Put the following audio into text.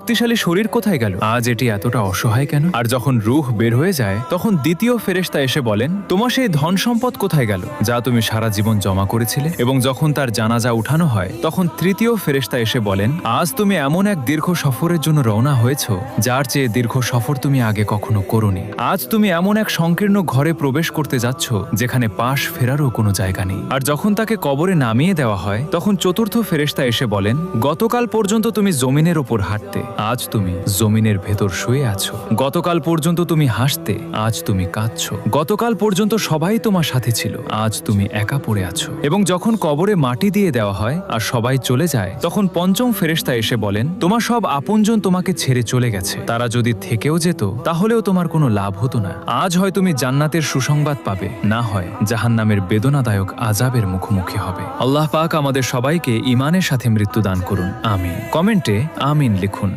শক্তিশালী শরীর কোথায় গেল? আজ এটি এতটা অসহায় কেন? আর যখন রূহ বের হয়ে যায় তখন দ্বিতীয় ফেরেশতা এসে বলেন, তোমার সেই ধন সম্পদ কোথায় গেল যা তুমি সারা জীবন জমা করেছিলে? এবং যখন তার জানাজা উঠানো হয় তখন তৃতীয় ফেরেশতা এসে বলেন, আজ তুমি এমন এক দীর্ঘ সফরের জন্য রওনা হয়েছো যার চেয়ে দীর্ঘ সফর তুমি আগে কখনো করোনি। আজ তুমি এমন এক সংকীর্ণ ঘরে প্রবেশ করতে যাচ্ছ যেখানে পাশ ফেরারও কোনো জায়গা নেই। আর যখন তাকে কবরে নামিয়ে দেওয়া হয় তখন চতুর্থ ফেরেশতা এসে বলেন, গতকাল পর্যন্ত তুমি জমিনের ওপর হাঁটতে, আজ তুমি জমিনের ভেতর শুয়ে আছো। গতকাল পর্যন্ত তুমি হাসতে, আজ তুমি কাঁদছো। গতকাল পর্যন্ত সবাই তোমার সাথে ছিল, আজ তুমি একা পড়ে আছো। এবং যখন কবরে মাটি দিয়ে দেওয়া হয় আর সবাই চলে যায় তখন পঞ্চম ফেরেশতা এসে বলেন, তোমার সব আপনজন তোমাকে ছেড়ে চলে গেছে, তারা যদি থেকেও যেত তাহলেও তোমার কোনো লাভ হতো না। আজ হয় তুমি জান্নাতের সুসংবাদ পাবে, না হয় জাহান্নামের বেদনাদায়ক আযাবের মুখোমুখি হবে। আল্লাহ পাক আমাদের সবাইকে ঈমানের সাথে মৃত্যু দান করুন, আমিন। কমেন্টে আমিন লিখুন।